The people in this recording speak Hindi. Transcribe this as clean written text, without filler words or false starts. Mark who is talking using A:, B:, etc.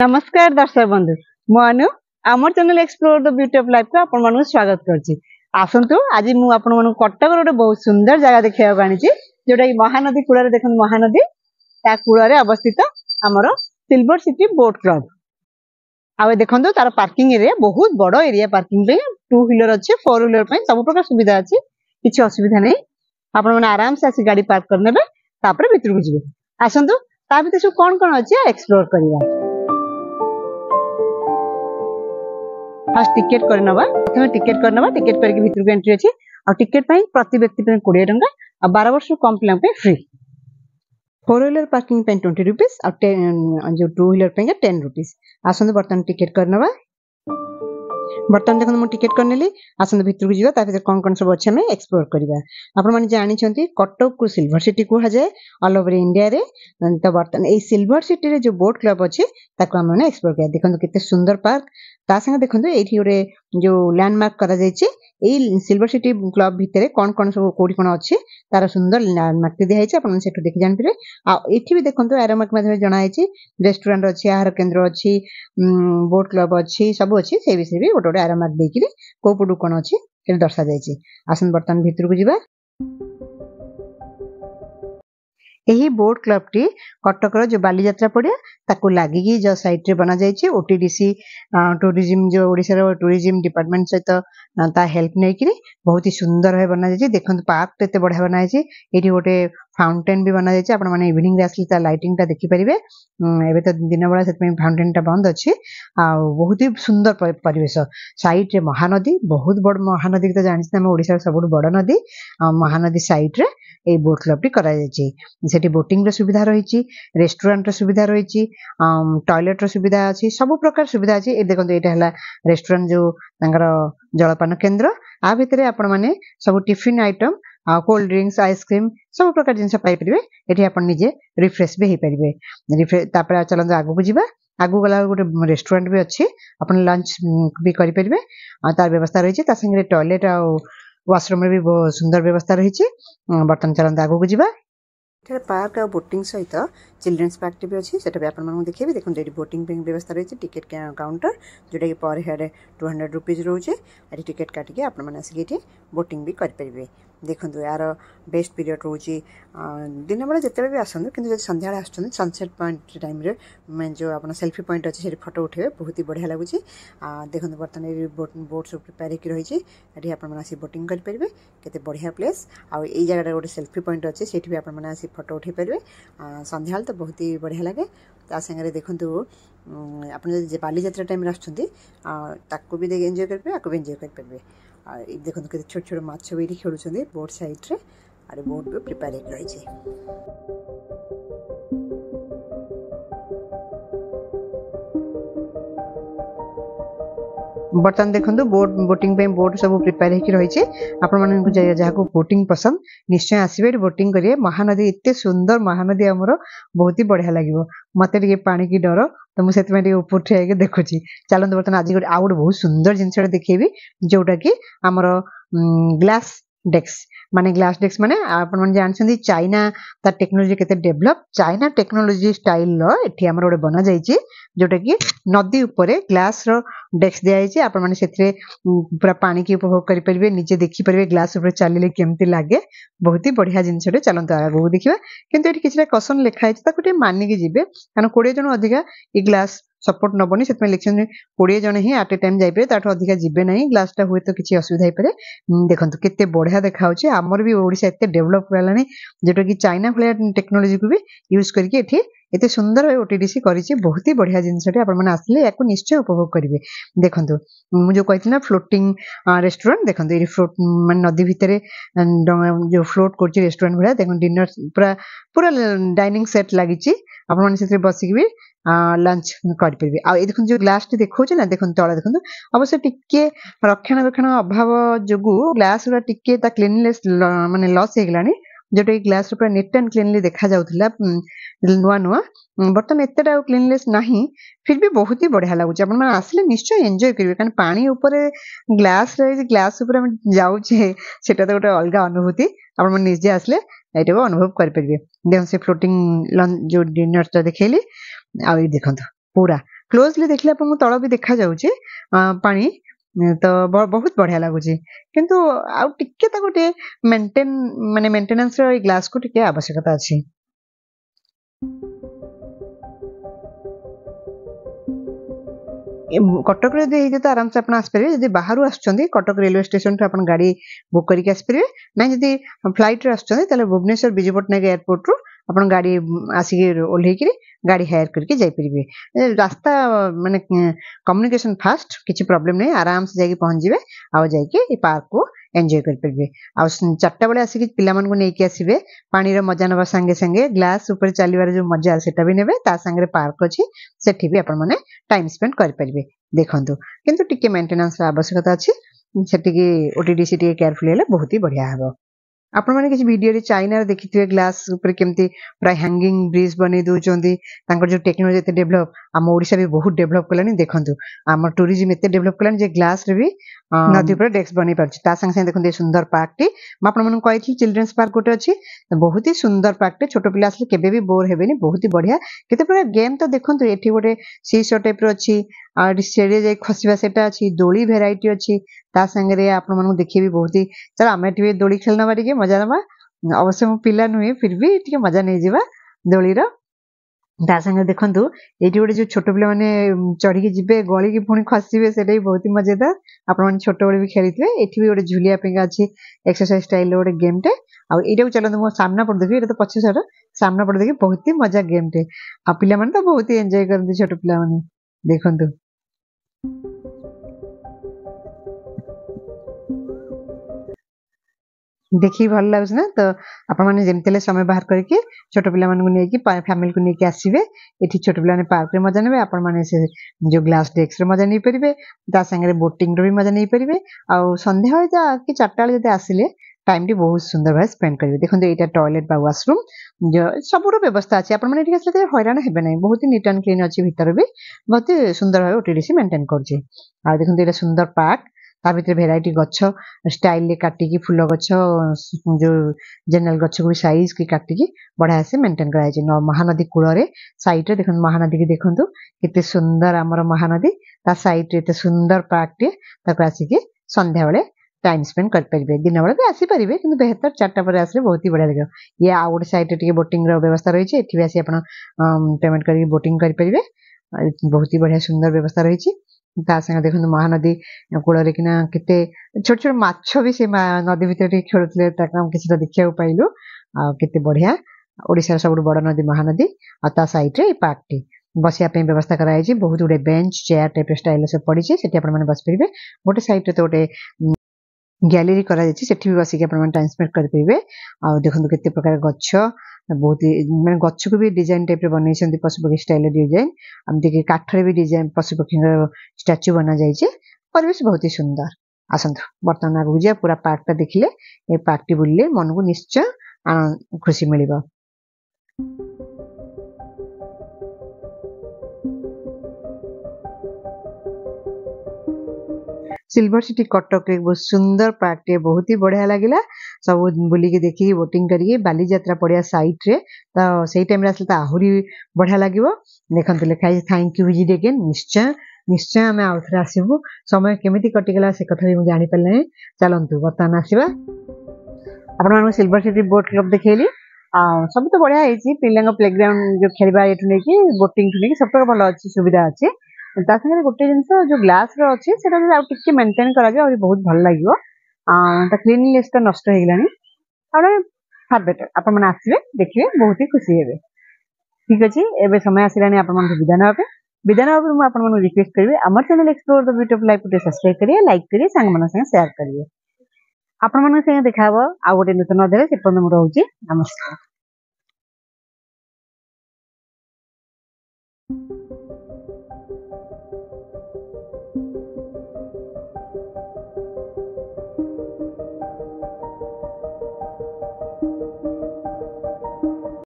A: नमस्कार दर्शक बंधु मु अनु आमर channel explore the beauty of life को आपण मानक स्वागत करछि। आसंतु आज मु आपण मानक कटक रो बहुत सुंदर जगह देखिया आनी जोटा कि महानदी कूल देखते महानदी ता कूल अवस्थित आमर सिल्वर सिटी बोट क्लब आ देखो तार पार्किंग एरिया बहुत बड़ एरिया पार्किंग पे 2 व्हीलर अच्छे 4 व्हीलर पे सब प्रकार सुविधा अच्छी किसी असुविधा नहीं आपण मैंने आराम से आसी गाड़ी पार्क करने भीतर को जी आसतु ता भर सब कौन कौन अच्छे एक्सप्लोर करवा। फास्ट टिकेट करनवा प्रथम टिकेट करनवा टिकेट करके भीतर को एंट्री अछि और टिकेट पई प्रति व्यक्ति पे 20 टंका और 12 वर्ष कम पिला पे फ्री 4 व्हीलर पार्किंग पे 20 रुपीस और जो 2 व्हीलर पे 10 रुपीस। आसंद बर्तन टिकेट करनवा बर्तन देखो मु टिकेट करनेली आसंद भीतर को जीवा ता भीतर कोन कोन सब अछि हमें एक्सप्लोर करबा। आपण माने जानि छथि कटक को सिल्वर सिटी को हजे ऑल ओवर इंडिया रे तो बर्तन ए सिल्वर सिटी रे जो बोट क्लब अछि ताको हम माने एक्सप्लोर कर देखो केते सुंदर पार्क ता संगे देखो एठी ओरे जो लैंडमार्क करा जाय छै ए सिल्वर सिटी क्लब भितरे कोन कोन सब कोडी कोन अछि तार सुंदर लैंडमार्क दे दिया छै आपण सेठु देखि जान पिरे आ एठी भी देखंतो एरोमार्क माध्यम जणाय छै रेस्टोरेंट अछि आहार केंद्र अछि बोट क्लब अछि सब अछि से विषय भी गोटे एरोमार्क देकिरि को पडु कोन अछि से दर्शा जाय छै। आसन बर्तन भीतर को जिबा एही बोट क्लब टी कटक जो बाली यात्रा पड़िया ताको लागिकी जो साइट रे बना जाय छै ओटीडीसी टूरिज्म जो ओडिसा रो टूरिज्म डिपार्टमेंट सहित ता हेल्प नै कि बहुत ही सुंदर है बना जाय छै। देखंत पार्क तेते बढ़िया बना जाय छै एठी गोटे फाउंटेन भी बना जाय छै आपण माने इवनिंग रे आसली ता लाइटिंग ता देखि परिबे एबे तो दिन बेला सेत में फाउंटेन ता बंद अछि आ बहुत ही सुंदर परिवेश साइट रे महानदी बहुत बड़ महानदी तो जानि हम ओडिसा सबुठ बड़ नदी महानदी साइट रे ए बोट क्लब टी करा जाय छै सेठी बोटिंग रे सुविधा रही छी रेस्टोरेंट रे सुविधा रही छी टॉयलेट रे सुविधा अछि सब प्रकार सुविधा अछि ए देखो एटा हला रेस्टोरेंट जो तांगर जलपान केंद्र आ भितरे आपण माने सब टिफिन आइटम आ कोल्ड ड्रिंक्स आइसक्रीम सब प्रकार जिनस पाई परिबे एठी आपण निजे रिफ्रेश भी हे परिबे रिफ्रेश तापर चलन आगु को जिबा आगु गला गोटे रेस्टोरेंट भी अछि आपण लंच भी करि परिबे आ तार व्यवस्था रही छी ता संगे टॉयलेट आ वाशरूम में भी बहुत सुंदर व्यवस्था रही छी। बर्तन चलन आगु को जिबा पार्क आ बोटिंग सहित चिल्ड्रेन्स पार्क भी अच्छी से आप देखिए देखो ये बोटिंग व्यवस्था रही है टिकेट काउंटर जोटा कि पर हेड 200 रुपीज रोचे टिकेट काटिके आसिक बोटिंग भी करेंगे। देखो यार बेस्ट पीरियड रोचे दिन बेला जिते भी आसतु कि सन्ध्या आसुँच सनसेट पॉइंट टाइम रे मैं जो आप सेल्फी पॉइंट अच्छे से फोटो उठे बहुत ही बढ़िया लगुच। देखो बर्तमान बोट सब प्रिपेयर होकर रही है आप बोटिंग करेंगे केते बढ़िया प्लेस आ जगह गोटे सेल्फी पॉइंट अच्छे से भी आप फोटो उठे पारे सन्ध्या तो बहुत ही बढ़िया लगे। ता संगे देखु आप बाली यात्रा टाइम आसको भी एंजॉय करेंगे आपको भी एंजॉय करेंगे। देखो छोट छोट माछ भी खेलुं बोट साइड रे आरे बोट भी प्रिपेयर होकर रही। बर्तन देखो बोटिंग पे बोट सब प्रिपेयर होकर रही आपण जहाँ को बोटिंग पसंद निश्चय आसबे बोटिंग करिए महानदी एते सुंदर महानदी आमर बहुत ही बढ़िया लगे मत पानी की डर तो मुझे ऊपर ठिया देखुची चलते बर्तमान आज गोटे आउ बहुत सुंदर जिनस देखेबी जोटा कि आमर ग्लास डेस्क माने ग्लास डेस्क माने आपण जानछन्ती चाइना ता टेक्नोलॉजी केते डेवलप चाइना टेक्नोलॉजी स्टाइल लो एठी हमर ओडे बना जाईची जोटा कि नदी ऊपरे ग्लास रो डेस्क दिया जाईची आपण माने सेथरे पूरा पानी की उपभोग करि परिबे नीचे देखि परिबे ग्लास ऊपर चलिले केमती लागे बहुत ही बढ़िया जिनसटे चलंत आगो देखिबा किंतु एठी किछरा कसन लेखा है ताकुटे मानि के जिबे कारण 20 जन अधिका ई ग्लास सपोर्ट नबनी से इलेक्शन 20 जन ही आट ए टाइम जाइपे ताठो अधिका जिबे नहीं ग्लास टा हुए तो किसी असुविधा होई पारे। देखंतु केते बढ़िया देखाउचे हमर भी ओडिसा एते डेवलप करलानी जेटा कि चाइना भलिया टेक्नोलॉजी को भी यूज करके एठी एते सुंदर ओटीडीसी करिछि बहुत ही बढ़िया जिनसटे आपण माने आसले याको निश्चय उपभोग करिवे। देखंतु मु जो कहथिना फ्लोटिंग रेस्टोरेंट देखंतु ए फ्लोट माने नदी भितरे जो फ्लोट करछि रेस्टोरेंट भलिया देखन डिनर पूरा पूरा डाइनिंग सेट लागिछि आपण माने सेते बसिक भी लंच कर परिबे। आ ए देखन जो ग्लास टी देखौछ ना देखन तळे देखन अवश्य टिके रक्षणाबेक्षण अभाव जोगु ग्लास रा टिके ता क्लीननेस माने लॉस हे गलानी जोटा कि ग्लास पूरा नीट एंड क्लीनली देखा जाउथला नुआ नुआ बर्तमान एतेटा क्लीननेस नहीं फिर भी बहुत ही बढ़िया लगुच आपण माने आसले निश्चय एंजॉय करिवे कारण पानी ऊपर ग्लास रे ग्लास ऊपर हम जाउछे सेटा तो गोटे अलग अनुभूति आपण माने निजे आसले एटा अनुभव कर परिबे। देखन से फ्लोटिंग जो डिनर ता देखेली आ देखंतु पूरा क्लोजली देखले आपन तळ भी देखा जाउची पानी तो बहुत बढ़िया लगुची किंतु आउ टिके ताको टे मेंटेनेंस रो ग्लास को टिके आवश्यकता अछि। कटक रे तो आराम से अपन आसपारे यदि बाहर आसुचंदी कटक रेलवे स्टेशन रे अपन गाड़ी बुक करके आसपारे ना यदि फ्लाइट रे आसुचंदी तले भुवनेश्वर विजय पटनायक एयरपोर्ट रो अपन गाड़ी आसिक ओल्हे की गाड़ी हायर करके जाई परिबे रास्ता माने कम्युनिकेशन फास्ट किछि प्रॉब्लम नै आराम से जाके पहुंच जिवे आ जाके ए पार्क को एंजॉय कर परिबे आ 4टा बेले आसिक पिला मन को नै के आसीबे पानी रो मजा नबा संगे संगे ग्लास ऊपर चलीबार जो मजा सेटा भी नेबे ता संगे पार्क अछि सेठी भी अपन माने टाइम स्पेंड कर परिबे देखंतु किंतु टिके मेंटेनेंस आवश्यकता अछि सेठी की ओटीडीसी टिके केयरफुल हेले बहुत ही बढ़िया हबो। आपण माने किछि वीडियो रे चाइना रे देखिथिबे ग्लास ऊपर केमती पूरा हैंगिंग ब्रिज बनै दोचोंदी तांकर जो टेक्नोलॉजी एते डेवलप हम ओडिसा भी बहुत डेवलप कलानी देखंतु हमर टूरिज्म एते डेवलप कलानी जे ग्लास रे भी नदी पर डेस्क बनै परछि ता संग संग देखंतु सुंदर पार्क टी म आपण माने कहिथि चिल्ड्रंस पार्क गोटे अछि बहुत ही सुंदर पार्क टी छोटो पिला आसले केबे भी बोर हेबेनी बहुत ही बढ़िया केते प्रकार गेम तो देखंतु एठी गोटे सीसो टाइप रो अछि आ सेडे जे खसिबा सेटा अछि दोली वेराइटी अछि ता संग रे आपण माने देखिबे बहुत ही चल हमें टिवे दोली खेलना बारी के मजा नबा अवश्य मो पिला नुहे फिर भी टिके मजा नै जिबा दोली रो ता संगे देखंतु एठी गोटे जो छोटो पिला माने चढ़ी के जिबे गली के पुणी खसिबे सेटा बहुत ही मजेदार आपण माने छोटो बळे भी खेलितबे एठी भी गोटे झुलिया पेगा अछि एक्सरसाइज स्टाइल गोटे गेम टे आ एटा चलंतु मो सामना पड़ देखि एटा तो पछे साइड सामना पड़ देखि बहुत ही मजा गेम टे आ पिला माने तो बहुत ही एन्जॉय करथि छोटो पिला माने देखंतु। देखि भल लागछ ना तो आपण माने जेमतेले समय बाहर करके छोटो पिला माने को नेकी फैमिली को नेकी आसीबे एठी छोटो पिला ने पार्क रे मजा नेबे आपण माने से जो ग्लास डेस्क रे मजा नै परिबे ता संगे रे बोटिंग रो भी मजा नै परिबे आ संध्या होय ता कि 4टा बेले जते आसीले टाइम टी बहुत सुंदर भाई स्पेंड करिवे देखंतु एटा टॉयलेट बा वॉशरूम जो सबरो व्यवस्था अछि आपण माने एठी आसले हैरान हेबे नै बहुत ही नीट एंड क्लीन अछि भीतर भी बहुत ही सुंदर भाई ओटीडीसी मेंटेन करछि आ देखंतु एटा सुंदर पार्क ता भीतर भेराइटी गच्छ स्टाइल ले काटी की फूल गच्छ जो जनरल गच्छ को साइज की काटी की बढ़िया से मेंटेन कराय छै महानदी कूल रे साइड रे देखन महानदी के देखंतु केते सुंदर हमर महानदी ता साइड रे एते सुंदर पार्क टे ताको आसी के संध्या बेले टाइम स्पेंड कर परिबे दिन बेले भी आसी परिबे किंतु बेहतर 4टा पर आसले बहुत ही बढ़िया लागो ये आउट साइड रे टिके बोटिंग रो व्यवस्था रही छै एठी भी आसी आपण पेमेंट करी बोटिंग कर परिबे बहुत ही बढ़िया सुंदर व्यवस्था रही छै ता संग देखंतु महानदी कूल रे किना केते छोट छोट माछ भी से नदी भीतर टे खेलुतले ताका हम किछटा देखिया पाइलु आ केते बढ़िया ओडिसा सबुठ बड़ नदी महानदी आ ता साइड रे पार्क टी बसिया पे व्यवस्था कराई छै बहुत गुडे बेंच चेयर टाइप स्टाइल से पड़ी छै सेठी आपण माने बस परिबे गोटे साइड रे तो गोटे गैलरी करा जायछि सेठी भी बसी के आपण टाइम स्पेंड कर परिबे आ देखंतु केते प्रकार गच्छ बहुत ही माने गच्छ को भी डिजाइन टाइप रे बनै छथि पशुपक्षी स्टाइल डिजाइन हम देखि काठरे भी डिजाइन पशुपक्षी स्टैच्यू बना जाय छै परिवेश बहुत ही सुंदर आसंतु वर्तमान आगु जे पूरा पार्क ता देखिले ए पार्क टी बुलले मन को निश्चय खुशी मिलिबो। सिल्वर सिटी कटक रे बहुत सुंदर पार्क टे बहुत ही बढ़िया लागिला सब बुली के देखि बोटिंग करी बाली यात्रा पड़िया साइड रे तो सेही टाइम रे असले त आहुरी बढ़िया लागिवो देखंतु लेखाई थैंक यू विजिट अगेन निश्चय निश्चय हमें आउथरे आसीबु समय केमिति कटि गेला से कथा भी जानि पल्ले चलंतु वर्तमान आसीबा आपण मानु सिल्वर सिटी बोट क्लब देखेली सब तो बढ़िया हेची पिल्लांग प्लेग्राउंड जो खेलबा एठु नै कि बोटिंग ठु नै कि सब भलो अछि सुविधा अछि ता संगे गोटे जिंस जो ग्लास रो अछि सेटा आ टिके मेंटेन करा जे और बहुत भल लागिवो ता क्लीनलीनेस ता नष्ट हे गेलानी और फार बेटर आपण माने आसीबे देखिबे बहुत ही खुशी हेबे ठीक अछि एबे समय आसिलानी आपण माने विदान होबे मु आपण माने रिक्वेस्ट करबे हमर channel explore the beauty of life को सब्सक्राइब करिए लाइक करिए संग मन संग शेयर करिए आपण माने संग देखाबो आ गोटे नूतन अध्याय से पन मु रहउची नमस्कार।